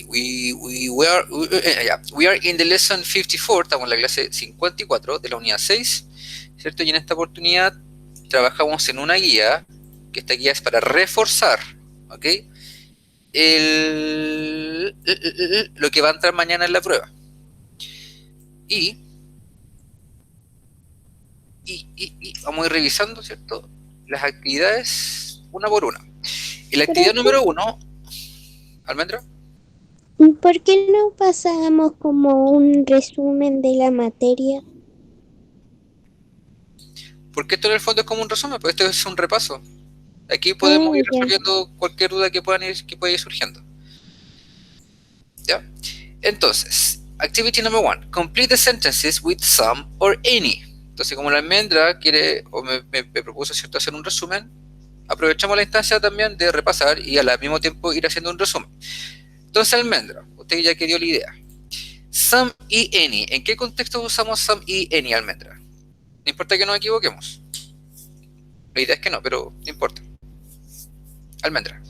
we are in the lesson 54, estamos en la clase 54 de la unidad 6, ¿cierto? Y en esta oportunidad trabajamos en una guía, que esta guía es para reforzar, ¿ok? Lo que va a entrar mañana en la prueba. Y vamos a ir revisando, ¿cierto?, las actividades una por una. Y la actividad número 1, Almendra. ¿Por qué no pasamos como un resumen de la materia? Porque esto en el fondo es como un resumen, pues esto es un repaso. Aquí podemos ir resolviendo cualquier duda que pueda ir surgiendo. ¿Ya? Entonces, activity number 1, complete the sentences with some or any. Entonces, como la almendra quiere, o me propuso, ¿cierto?, hacer un resumen, aprovechamos la instancia también de repasar y al mismo tiempo ir haciendo un resumen. Entonces, almendra, usted ya que dio la idea. Some y any. ¿En qué contexto usamos some y any, almendra? No importa que nos equivoquemos. La idea es que no, pero no importa. Almendra.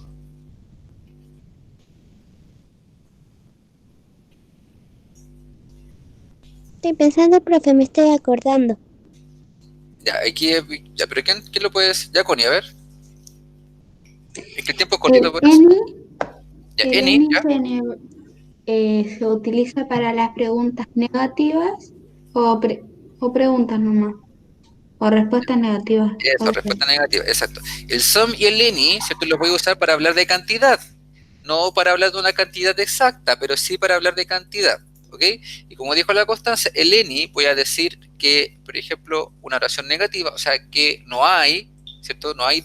Estoy pensando, profe, me estoy acordando. Ya, aquí, ya, pero ¿quién lo puede decir? Ya, Connie, a ver. Es que el tiempo es cortito por eso. Ya, any, ya. ¿Se utiliza para las preguntas negativas o preguntas nomás? O respuestas negativas. Eso, respuesta negativa, exacto. El some y el any, ¿cierto?, los voy a usar para hablar de cantidad. No para hablar de una cantidad exacta, pero sí para hablar de cantidad. ¿Ok? Y como dijo la Constanza, el any voy a decir que, por ejemplo, una oración negativa, o sea, que no hay, ¿cierto? No hay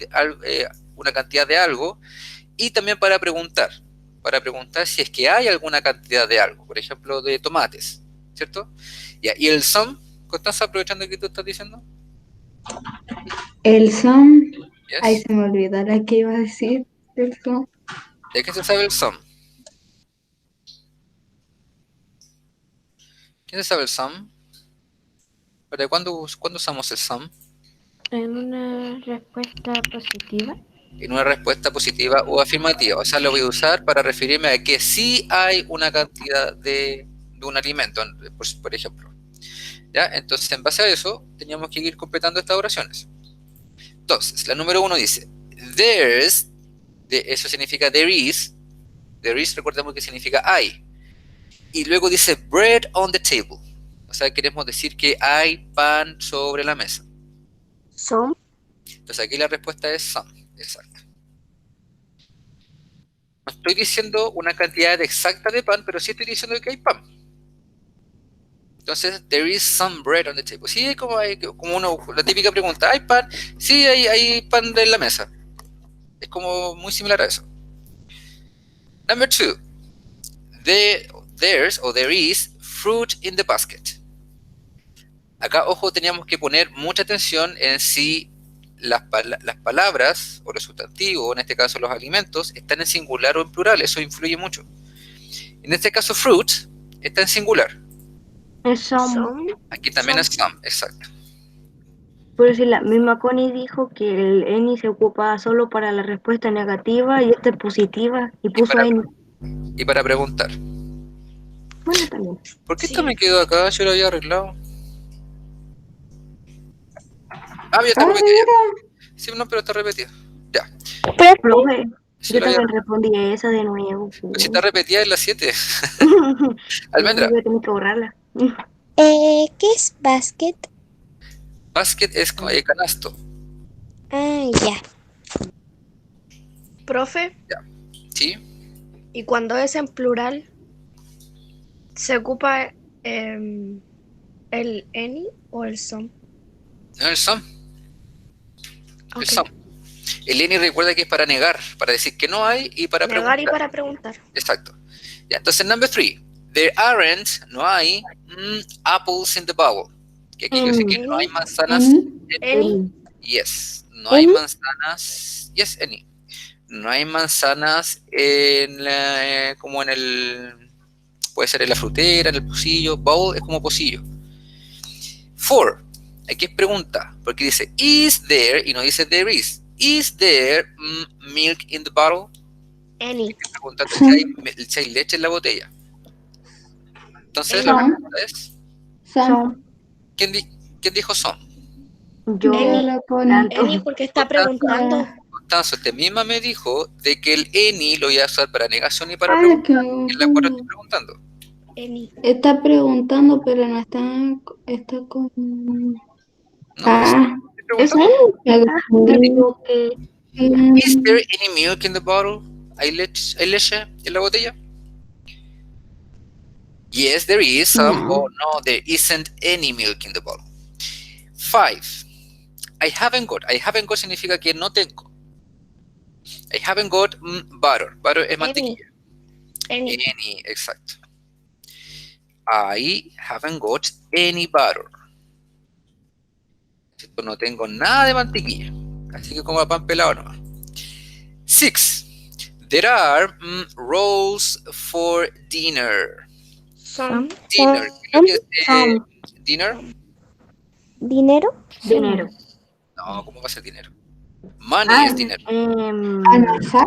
una cantidad de algo. Y también para preguntar si es que hay alguna cantidad de algo, por ejemplo, de tomates, ¿cierto? Ya, y el some, Constanza, aprovechando que tú estás diciendo. El some, Yes. ahí se me olvidó la que iba a decir. El some. ¿De qué se sabe el some? ¿Quién se sabe el some? ¿Para cuándo usamos el some? En una respuesta positiva. En una respuesta positiva o afirmativa. O sea, lo voy a usar para referirme a que sí hay una cantidad de un alimento, por ejemplo. ¿Ya? Entonces, en base a eso, teníamos que ir completando estas oraciones. Entonces, la número 1 dice, there's, eso significa there is, recordemos que significa hay. Y luego dice bread on the table. O sea, queremos decir que hay pan sobre la mesa. Some. Entonces, aquí la respuesta es some. Exacto. No estoy diciendo una cantidad exacta de pan, pero sí estoy diciendo que hay pan. Entonces, there is some bread on the table. Sí, como la típica pregunta, ¿hay pan? Sí, hay pan en la mesa. Es como muy similar a eso. Number 2. There's o there is fruit in the basket. Acá, ojo, teníamos que poner mucha atención en si las palabras o los sustantivos, o en este caso los alimentos, están en singular o en plural. Eso influye mucho. En este caso, fruit está en singular. Es some. Aquí también es some, exacto. Por eso la misma Connie dijo que el any se ocupa solo para la respuesta negativa y esta es positiva y puso any. Y para preguntar. Bueno, también. ¿Por qué esto me quedó acá? Yo lo había arreglado. Ya está repetida. Sí, no, pero está repetida. Ya. Profe, Sí, yo también respondí esa de nuevo. Pues si está repetida en la 7. Almendra. Yo tengo que borrarla. ¿Qué es basket? Basket es canasto. Ah, ya. Profe. Ya. ¿Sí? ¿Y cuando es en plural, se ocupa el any o el some? No, el some. Okay. El some. El any recuerda que es para negar, para decir que no hay y para negar preguntar. Y para preguntar. Exacto. Ya, entonces, number 3. There aren't, no hay, apples in the bowl. Que aquí quiere decir que no hay manzanas. Any. Yes. No hay manzanas. Yes, any. No hay manzanas como en el... Puede ser en la frutera, en el pocillo. Bowl es como pocillo. 4. Aquí es pregunta, porque dice is there y no dice there is. Is there milk in the bottle? Any. Preguntando si hay leche en la botella. Entonces, la Some. pregunta es, Some. ¿quién dijo son? Yo, Yo la Connie. tanto. Any porque está preguntando. Constanza, usted misma me dijo de que el any lo iba a usar para negación y para Ah, preguntar. que En la cual estoy preguntando. Any. está preguntando, pero no está, está con... No, Ah, estoy ¿Eso? preguntando. me Me confundí. equivoqué. ¿Is there any milk in the bottle? ¿Hay leche en la botella? Yes, there is some. No. Or no, there isn't any milk in the bottle. 5. I haven't got. I haven't got significa que no tengo. I haven't got butter. Butter es mantequilla. Any. Any, exacto. I haven't got any butter. No tengo nada de mantequilla. Así que como pan pelado nomás. 6. There are rolls for dinner. Some. Dinner. Creo que es, Some. dinner. ¿Dinero? Dinero. No, ¿cómo va a ser dinero? Money es dinero. Almorzar.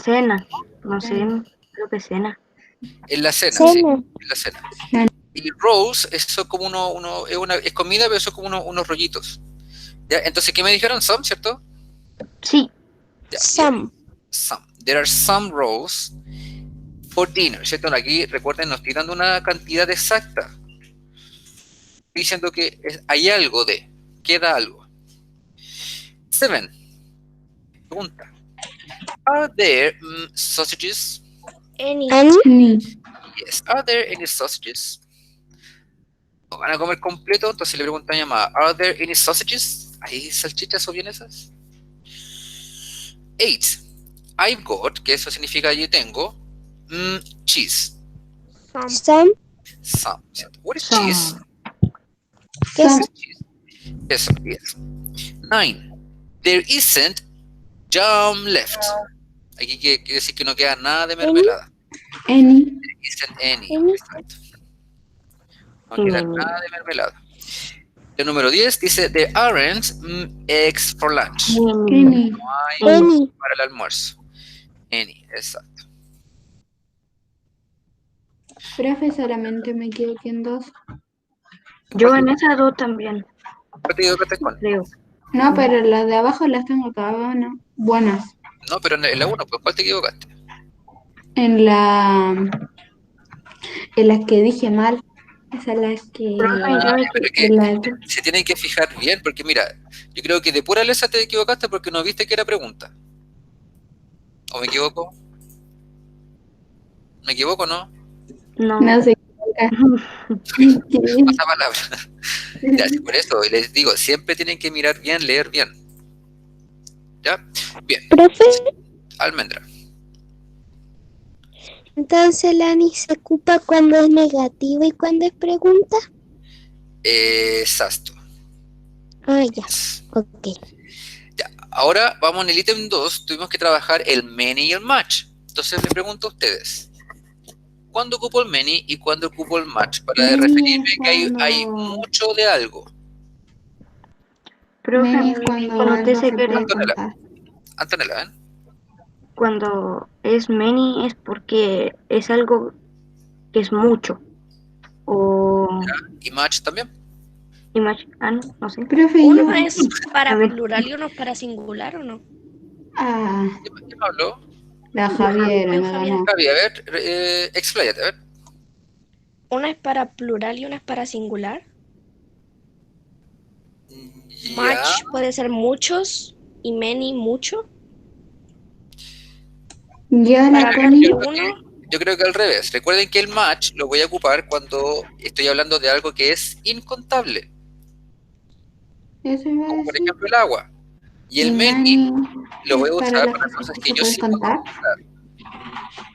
Cena. No sé, creo que cena. En la cena, sí. Cena. En la cena. Cena. Y rolls, eso es como es comida, pero son como unos rollitos. ¿Ya? Entonces, ¿qué me dijeron? Some, ¿cierto? Sí. Ya, Some. some. There are some rolls for dinner, ¿cierto? Aquí, recuerden, nos estoy dando una cantidad exacta. Estoy diciendo que hay algo de, queda algo. 7. Pregunta. Are there sausages? Any. Ni. Yes. Are there any sausages? ¿No van a comer completo? Entonces le pregunto a mi mamá, ¿Are there any sausages? ¿Hay salchichas o vienesas? 8. I've got, que eso significa yo tengo, cheese. Some. Some. Some. ¿Cierto? What is Some. cheese? ¿Qué es? Some. Eso, yes. 9. There isn't jam left. Aquí quiere decir que no queda nada de mermelada. Any. There isn't any. Any. Exacto. No queda nada de mermelada. El número 10 dice, there aren't eggs for lunch. Any. No hay Any. para el almuerzo. Any, exacto. Profe, solamente me equivoqué en 2. Yo en esas dos también, ¿Cuál te digo que te con? creo. No, pero las de abajo las tengo todas buenas. No, pero en la 1, pues ¿cuál te equivocaste? En las que dije mal. Esas las que... Profe, yo me Pero en las- se tienen que fijar bien, porque mira, yo creo que de pura lesa te equivocaste porque no viste que era pregunta. ¿O me equivoco? ¿Me equivoco, no? No. No se equivoca. Pasa palabra. Ya, sí, por eso les digo, siempre tienen que mirar bien, leer bien. ¿Ya? Bien, Profe, almendra. entonces la Ani se ocupa cuando es negativo y cuando es pregunta. Exacto. Ah, ya. Ok. Ya, ahora vamos en el ítem 2, tuvimos que trabajar el many y el match. Entonces le pregunto a ustedes, ¿cuándo ocupo el many y cuándo ocupo el match? Para referirme que hay mucho de algo. Profe, Many es cuando cuando usted algo se se quiere, puede contar. Antonella, ¿ven? cuando es many es porque es algo que es mucho. O Y match también. no sé. Profe, Uno yo... es para A ver. plural y uno es para singular, ¿o no? Ah, ¿Quién me habló? la Javiera me Javier. ganó. Javi, a ver, expláyate, a ver. Una es para plural y una es para singular. Ya. Much puede ser muchos y many mucho. Yo Para la hablar Connie... de uno, Yo creo que al revés. Recuerden que el match lo voy a ocupar cuando estoy hablando de algo que es incontable. Eso iba a Como por decir. ejemplo el agua. Y el Y many many lo voy a es usar las para cosas que se yo pueden sí puedo contar. contar.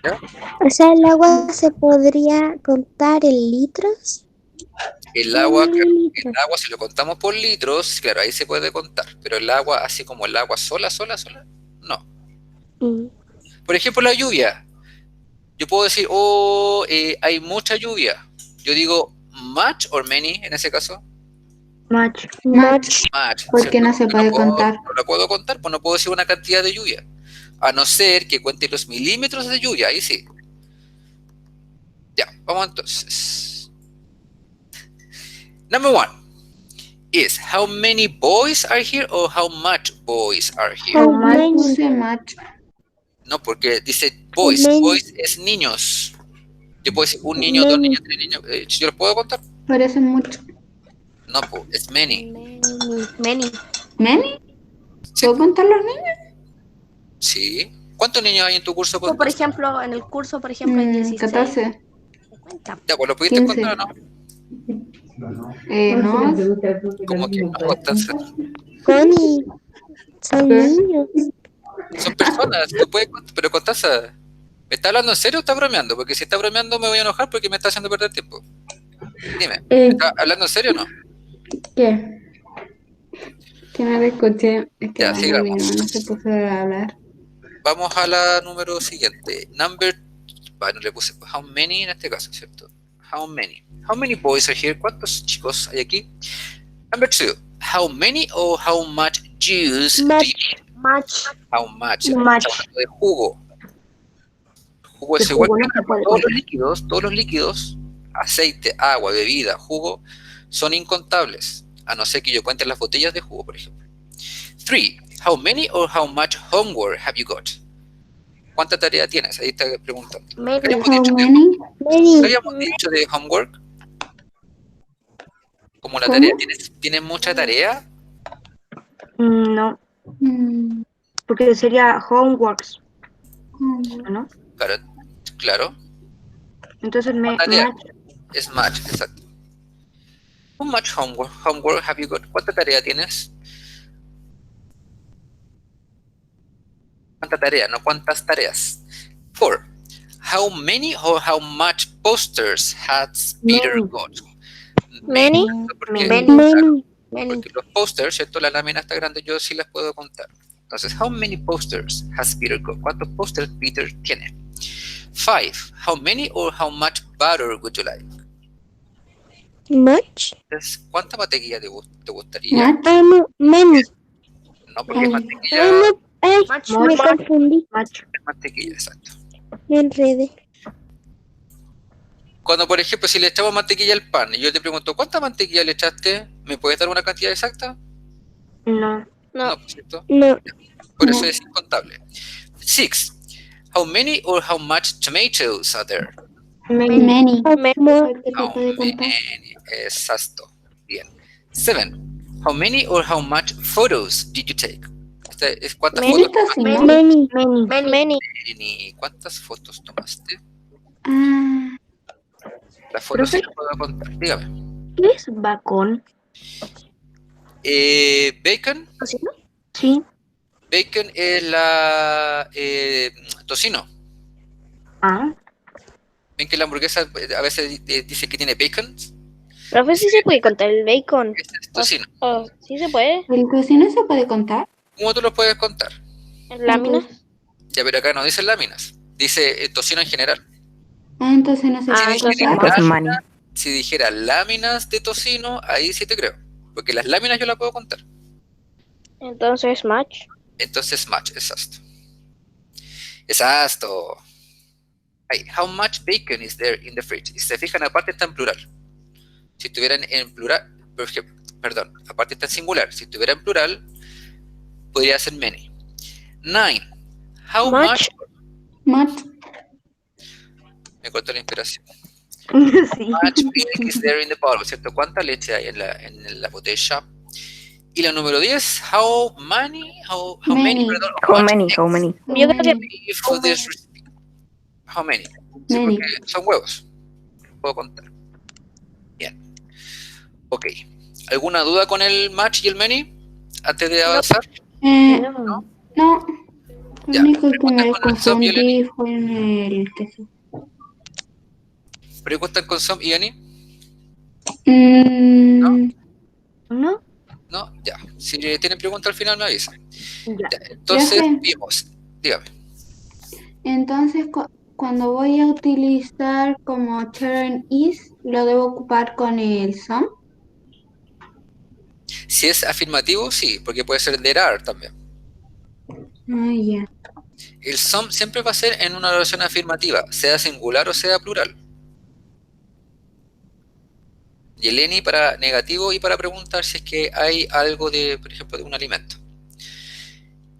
¿Ya? O sea, el agua se podría contar en litros. El agua, En claro, mililitros. el agua, si lo contamos por litros, claro, ahí se puede contar. Pero el agua, así como el agua sola, no. Mm. Por ejemplo, la lluvia. Yo puedo decir, hay mucha lluvia. Yo digo, much or many en ese caso. Much. Much. Much. Porque ¿cierto? no se Yo puede contar. No lo puedo contar, pues no puedo decir una cantidad de lluvia. A no ser que cuente los milímetros de lluvia, ahí sí. Ya, vamos entonces. Number 1 is how many boys are here or how much boys are here? How Mal many? puse match. No, porque dice boys. Many. Boys es niños. Yo puedo decir un niño, dos Many. niños, tres niños. ¿Yo los puedo contar? Parece mucho. No, pues, es many. Many. ¿Many? Sí. ¿Puedo contar los niños? Sí. ¿Cuántos niños hay en tu curso? O, por ejemplo, en el curso, por ejemplo, hay 16. 14. 50. Ya, pues lo pudiste 15. contar, ¿no? No. Como que no, Constanza. Connie, son ¿Qué? niños. Son personas, tú puedes contar, pero Constanza, ¿me está hablando en serio o está bromeando? Porque si está bromeando me voy a enojar porque me está haciendo perder tiempo. Dime, ¿me está hablando en serio o no? ¿Qué? Que no lo escuché. Es que Ya, mi sigamos. hermano se puso a hablar. Vamos a la número siguiente. Bueno, le puse how many en este caso, ¿cierto? How many? How many boys are here? ¿Cuántos chicos hay aquí? Number 2. How many or how much juice do Much. you need? Much. How much? Much. Estamos hablando de jugo. Jugo De es igual jugo que no se puede todos los líquidos, aceite, agua, bebida, jugo, son incontables, a no ser que yo cuente las botellas de jugo, por ejemplo. 3. How many or how much homework have you got? ¿Cuánta tarea tienes? Ahí está preguntando. ¿Qué Many. habíamos How dicho de, many? Many. qué habíamos dicho de homework? Como la ¿Cómo? tarea, ¿tienes mucha tarea? No, Mm, porque sería homeworks, homework. ¿no? Claro, Entonces tarea. match. Es much, exacto. How much homework have you got? ¿Cuánta tarea tienes? ¿Cuánta tarea? No cuántas tareas. 4. How many or how much posters has Peter Many. got? Many. ¿Por qué? Many. Many. Many. Porque los posters, ¿cierto? La lámina está grande, yo sí las puedo contar. Entonces, how many posters has Peter got? ¿Cuántos posters Peter tiene? 5. How many or how much butter would you like? Much. Entonces, ¿cuánta mantequilla te gustaría? Match. Many. No, porque Ay. mantequilla Ay, Much. me confundí. Match. es mantequilla, exacto. Me enredé. Cuando, por ejemplo, si le echamos mantequilla al pan y yo te pregunto, ¿cuánta mantequilla le echaste? ¿Me puedes dar una cantidad exacta? No. No. ¿por cierto? No. Por No. eso es incontable. 6. How many or how much tomatoes are there? Many. Many. More. ¿Te lo How puede contar? many? Exacto. Bien. 7. How many or how much photos did you take? ¿Cuántas Many. fotos Esto sí, tomaste? ¿no? Many. Many. Many. Many. ¿Cuántas fotos tomaste? Ah, Las fotos sí Profe. las puedo contar. Dígame. ¿Qué es bacon? Bacon. ¿Así, no? Sí. Bacon es la tocino. Ah. Ven que la hamburguesa a veces dice que tiene bacon. Profe, sí se puede contar el bacon. Ese es tocino. Oh, sí se puede. ¿el cocino se puede contar? ¿Cómo tú lo puedes contar? En láminas. Ya, pero acá no dice láminas. Dice tocino en general. Ah, entonces no se Ah, puede entonces contar. Láminas, si dijera láminas de tocino, ahí sí te creo. Porque las láminas yo las puedo contar. Entonces, match. Entonces, match, exacto. Exacto. Ahí, how much bacon is there in the fridge? Y si se fijan, aparte está en plural. Si estuvieran en plural, perdón, aparte está en singular. Si estuviera en plural, podría ser many. 9. How much? Much. Match. Me cortó la inspiración. Sí. Much milk is there in the bottle, ¿cierto? ¿Cuánta leche hay en la botella? Y la número 10, how many, Many. perdón, How much many? eggs How many? Yo creo que be for this recipe? How many? Sí, Many. porque son huevos. Puedo contar. Bien. Ok. ¿Alguna duda con el match y el many? Antes de avanzar. No. No. Lo Ya, único que me preguntas con el Som y el confundí fue en el queso. ¿Preguntan con Som y Annie? ¿No? No, ya. Si tienen pregunta al final me avisan. Ya. Ya, entonces, Profe. vimos. Dígame. Entonces, cuando voy a utilizar como turn is, ¿lo debo ocupar con el some? Si es afirmativo, sí, porque puede ser there are también. Ah, ya. El some siempre va a ser en una oración afirmativa, sea singular o sea plural. Y el any para negativo y para preguntar si es que hay algo de, por ejemplo, de un alimento.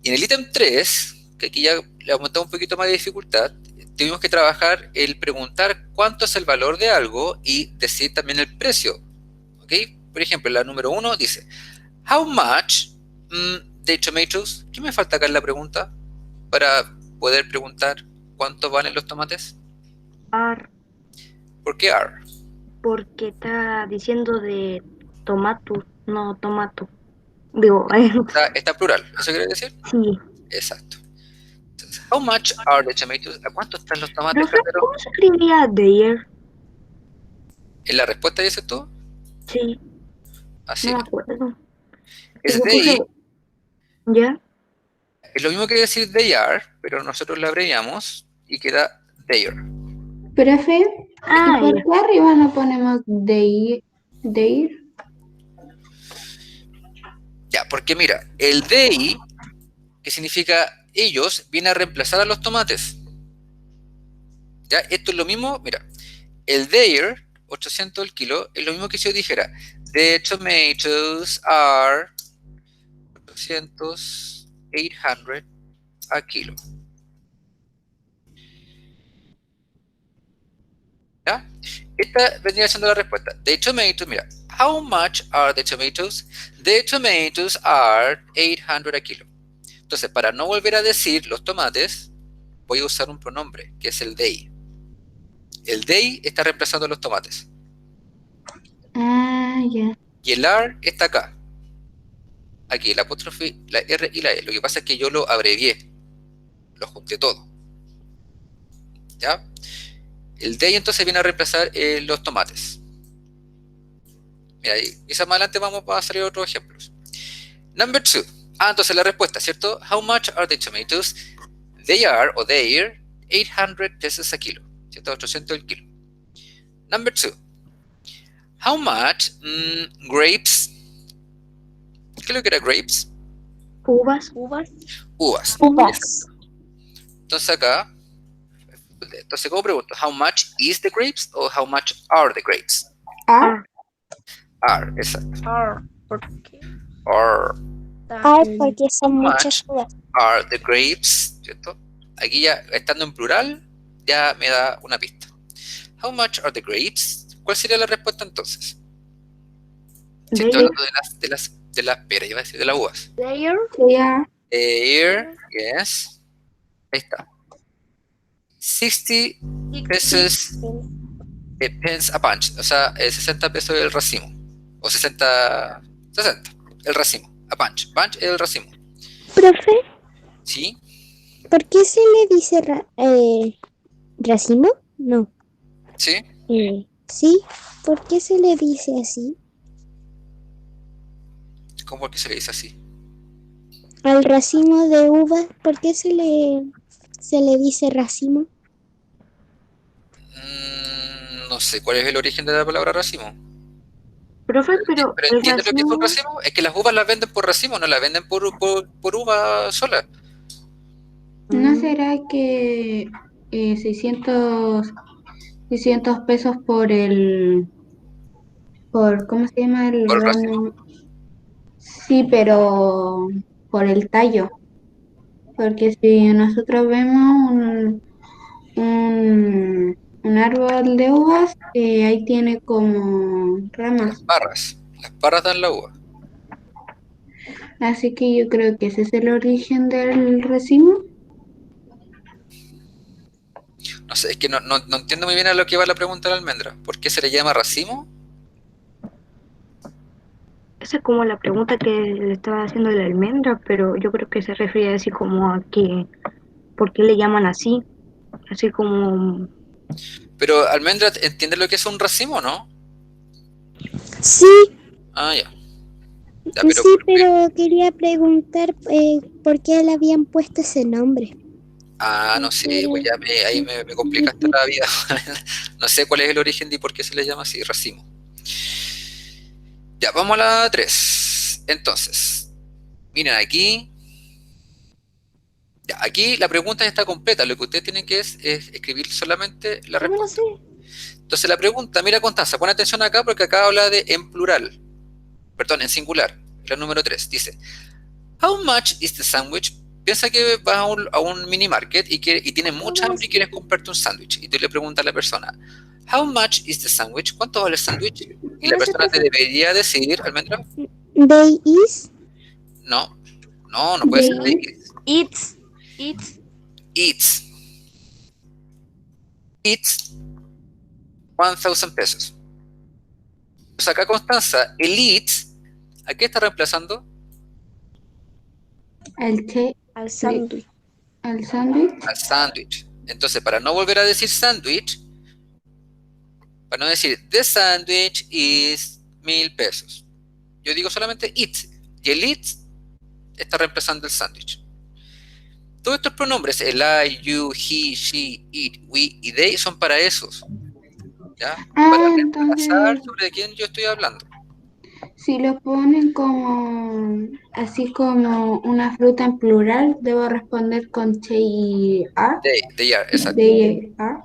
Y en el ítem 3, que aquí ya le aumentamos un poquito más de dificultad, tuvimos que trabajar el preguntar cuánto es el valor de algo y decir también el precio. ¿Ok? Por ejemplo, la número 1 dice, how much the tomatoes? ¿Qué me falta acá en la pregunta para poder preguntar cuánto valen los tomates? Are, ¿Por qué are? porque está diciendo de tomato, no tomato. Digo, Está en plural, ¿eso quiere decir? sí. Exacto. Entonces, how much are the tomatoes? ¿A cuánto están los tomates, Profe, Candero? ¿cómo se escribía there? ¿En la respuesta dices tú? Sí, Así. no me acuerdo. Es Yo they, puse, ¿ya? es lo mismo que decir they are, pero nosotros lo abreviamos y queda there. Profe, Ah, ¿y por ya. qué arriba no ponemos de Ya, porque mira, el they, que significa ellos, viene a reemplazar a los tomates. Ya, esto es lo mismo, mira, el there, 800 el kilo, es lo mismo que si yo dijera, the tomatoes are 800, 800 a kilo. ¿Ya? Esta vendría siendo la respuesta. The tomatoes, mira, how much are the tomatoes? The tomatoes are 800 a kilo. Entonces, para no volver a decir los tomates, voy a usar un pronombre, que es el they. El they está reemplazando los tomates. Ah, ya. Y el are está acá. Aquí, el apóstrofe, la R y la E. Lo que pasa es que yo lo abrevié. Lo junté todo. ¿Ya? El they entonces viene a reemplazar los tomates. Mira, y quizás más adelante vamos a salir otros ejemplos. Number 2. Entonces la respuesta, ¿cierto? How much are the tomatoes? They are, o they're, 800 pesos a kilo. ¿Cierto? 800 el kilo. Number 2. How much grapes? ¿Qué es lo que era grapes? Uvas. Uvas. Uvas. Uvas. Entonces acá, entonces ¿cómo pregunto? How much is the grapes o how much are the grapes? Ah, Are, exacto. Are. ¿Por qué? Are. Porque son muchas uvas. Are the grapes, ¿cierto? Aquí ya, estando en plural, ya me da una pista. How much are the grapes? ¿Cuál sería la respuesta entonces? Si estoy hablando de las peras, iba a decir de las uvas. There. ya. Here, yes. Ahí está. 60 pesos pence a punch. O sea, 60 pesos el racimo. O 60 el racimo. A punch. Punch es el racimo. Profe, ¿Sí? ¿por qué se le dice racimo? No. ¿Sí? Sí, ¿por qué se le dice así? ¿Cómo que se le dice así? Al racimo de uvas, ¿por qué se le dice racimo? No sé cuál es el origen de la palabra racimo. Profe, pero ¿Pero el entiendes lo que es un racimo, racimo? Es que las uvas las venden por racimo, no las venden por uva sola. ¿No será que 600 pesos ¿cómo se llama el ¿Por el ramo? Sí, pero por el tallo. Porque si nosotros vemos un árbol de uvas, ahí tiene como ramas. Las parras dan la uva. Así que yo creo que ese es el origen del racimo. No sé, es que no entiendo muy bien a lo que va la pregunta de la almendra. ¿Por qué se le llama racimo? esa es como la pregunta que le estaba haciendo la almendra, pero yo creo que se refiere así como a que, ¿por qué le llaman así? Así como, Pero almendra, ¿entiendes lo que es un racimo, no? Sí, Ah, ya. Ya, sí, pero quería preguntar por qué le habían puesto ese nombre. no sé, pues ya ahí me complicaste la vida. No sé cuál es el origen y por qué se le llama así, racimo. Ya, vamos a la 3. Entonces, miren aquí. Ya, aquí la pregunta ya está completa. Lo que ustedes tienen que es escribir solamente la ¿Cómo lo respuesta. sé? Entonces la pregunta, mira Constanza, pon atención acá porque acá habla de en plural. Perdón, en singular. La número 3 dice, how much is the sandwich? Piensa que vas a un mini market y tienes mucha hambre y quieres comprarte un sándwich. Y tú le preguntas a la persona, how much is the sandwich? ¿Cuánto vale el sándwich? Y la ¿Cómo se persona te profe? debería decir, Almendra, They is. no, no puede ser They de It's eats. Eats 1,000 pesos. Pues acá Constanza, el eats, ¿a qué está reemplazando? al sándwich. el sándwich. Al sándwich. Entonces, para no volver a decir sándwich, para no decir the sandwich is 1,000 pesos, yo digo solamente it. Y el it está reemplazando el sándwich. Todos estos pronombres, el I, you, he, she, it, we y they, son para esos. ¿Ya? Para reemplazar Entonces, sobre quién yo estoy hablando. si lo ponen como así como una fruta en plural, debo responder con TR. They are, exacto. They are.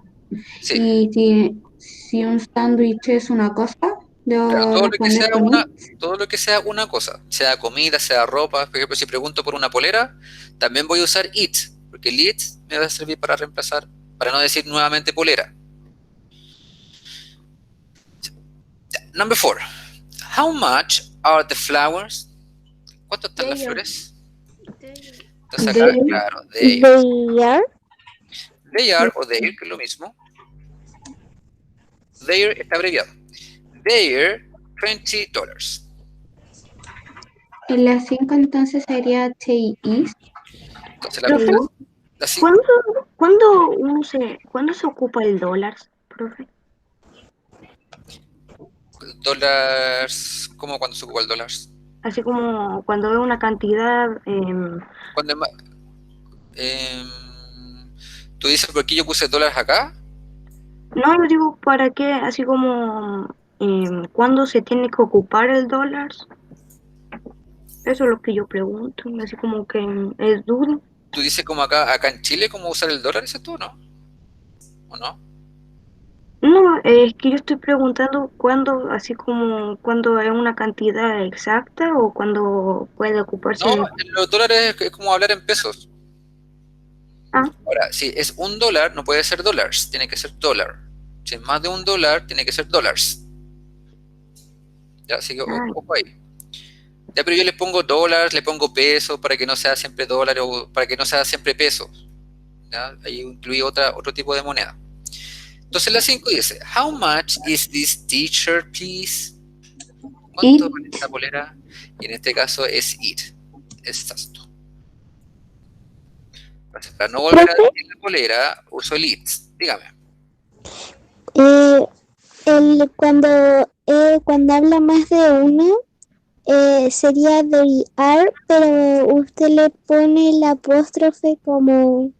Sí. Y si un sándwich es una cosa, Claro, debo responder con it. todo lo que sea una cosa, sea comida, sea ropa. Por ejemplo, si pregunto por una polera, también voy a usar it, porque el it me va a servir para reemplazar, para no decir nuevamente polera. Number 4. How much are the flowers? ¿Cuánto están las They are. flores? Entonces acá, They- claro, They are. they are o their, que es lo mismo. Their está abreviado. Their $20. En la 5 entonces sería they is. Entonces Profe, la sí- ¿cuándo se ocupa el dólar, profe? dólares, ¿cómo cuando se ocupa el dólar? Así como cuando veo una cantidad, Cuando es más, tú dices, ¿por qué yo puse dólares acá? no lo digo para qué, así como cuándo se tiene que ocupar el dólar. Eso es lo que yo pregunto, así como que es duro. Tú dices como acá en Chile, ¿cómo usar el dólar? ¿Dices tú, no? ¿O no? No, es que yo estoy preguntando cuándo, así como cuándo es una cantidad exacta o cuándo puede ocuparse. No, los dólares es como hablar en pesos. Ah, Ahora, si es un dólar, no puede ser dólares, tiene que ser dólar. Si es más de un dólar, tiene que ser dólares. Ya, así que ojo ahí. Ya, pero yo le pongo dólares, le pongo pesos para que no sea siempre dólar o para que no sea siempre pesos. ¿Ya? Ahí incluye otro tipo de moneda. Entonces la 5 dice, how much is this t-shirt, please? ¿Cuánto vale esta polera? Y en este caso es it. Es esto. Entonces, para no volver a decir la polera, uso el it. Dígame. Cuando habla más de uno, sería they are, pero usted le pone el apóstrofe como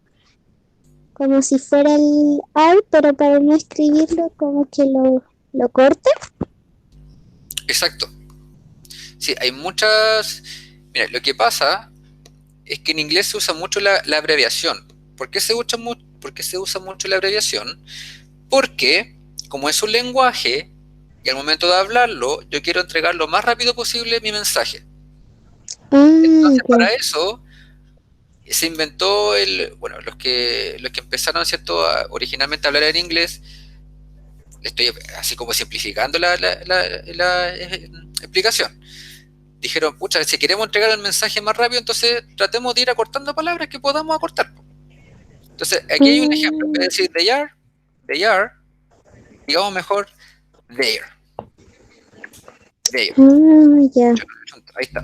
si fuera el are, pero para no escribirlo como que lo corta. Exacto. Sí, hay muchas... Mira, lo que pasa es que en inglés se usa mucho la abreviación. ¿Por qué se usa mucho la abreviación? Porque, como es un lenguaje, y al momento de hablarlo, yo quiero entregar lo más rápido posible mi mensaje. Entonces, para eso, se inventó los que empezaron, ¿cierto?, originalmente a hablar en inglés. Le estoy así como simplificando la explicación. Dijeron, pucha, si queremos entregar el mensaje más rápido, entonces tratemos de ir acortando palabras que podamos acortar. Entonces, aquí hay un ejemplo. En vez de decir they are, digamos mejor there. There. Ya. Ahí está.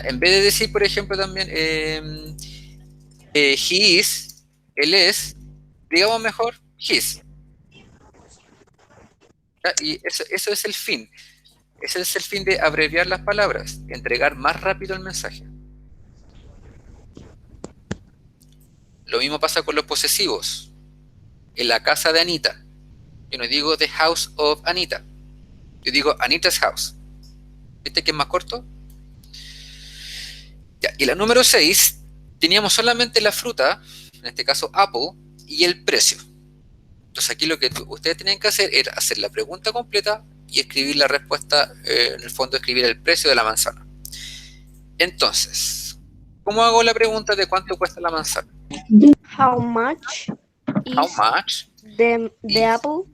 En vez de decir, por ejemplo, también he is, él es, digamos mejor his. Y eso es el fin. Ese es el fin de abreviar las palabras, entregar más rápido el mensaje. Lo mismo pasa con los posesivos. En la casa de Anita. Yo no digo the house of Anita. Yo digo Anita's house. ¿Viste que es más corto? Ya, y la número 6 teníamos solamente la fruta, en este caso apple, y el precio. Entonces aquí lo que ustedes tenían que hacer era hacer la pregunta completa y escribir la respuesta, en el fondo escribir el precio de la manzana. Entonces, ¿cómo hago la pregunta de cuánto cuesta la manzana? How much How is much? the apple?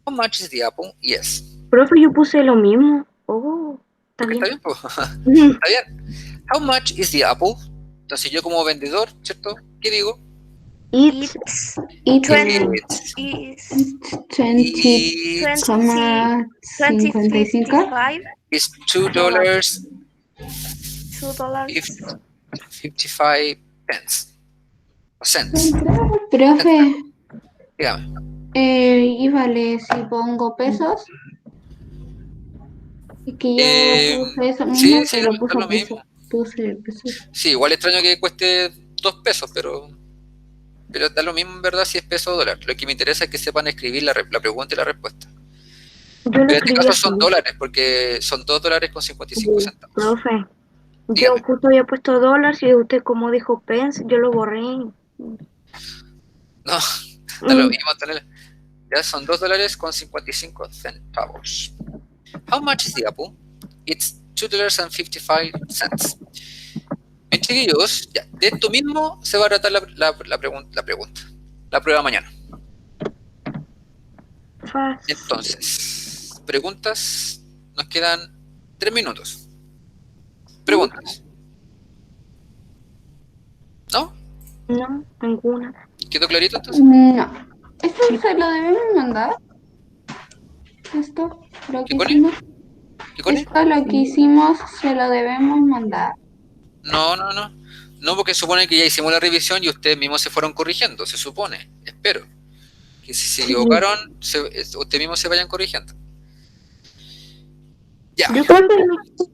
How much is the apple? Yes. Profe, yo puse lo mismo. Oh, está bien. Está bien, pues. Está bien. How much is the apple? Entonces yo como vendedor, ¿cierto? ¿Qué digo? It's It's 20 It's, is 20, 20 $55. it's $2 $2. 55 pence. O cents. Profe, Dígame. y vale si pongo pesos. Es que yo puse eso mismo, Sí, pero da puse lo mismo. pesos. Puse pesos. Sí, igual extraño que cueste 2 pesos, pero da lo mismo en verdad si es peso o dólar. Lo que me interesa es que sepan escribir la pregunta y la respuesta. Yo lo Pero en este escribí caso así. son dólares, porque son $2.55. Profe, yo Dígame. justo había puesto dólares y usted como dijo pence, yo lo borré. No, da lo mismo tener. Ya son $2.55. How much is the apple? It's $2.55. Bien, chiquillos, ya, de esto mismo se va a tratar la pregunta. La prueba mañana. Entonces, preguntas. Nos quedan 3 minutos. Preguntas. ¿No? No, ninguna. ¿Quedó clarito entonces? No. ¿Esto se lo debemos mandar? Esto, lo que ¿Qué pone? hicimos. ¿Qué pone? Esto lo que hicimos se lo debemos mandar. No. No, porque supone que ya hicimos la revisión y ustedes mismos se fueron corrigiendo, se supone. Espero. Que si se equivocaron, ustedes mismos se vayan corrigiendo. Ya. Yo creo que Entonces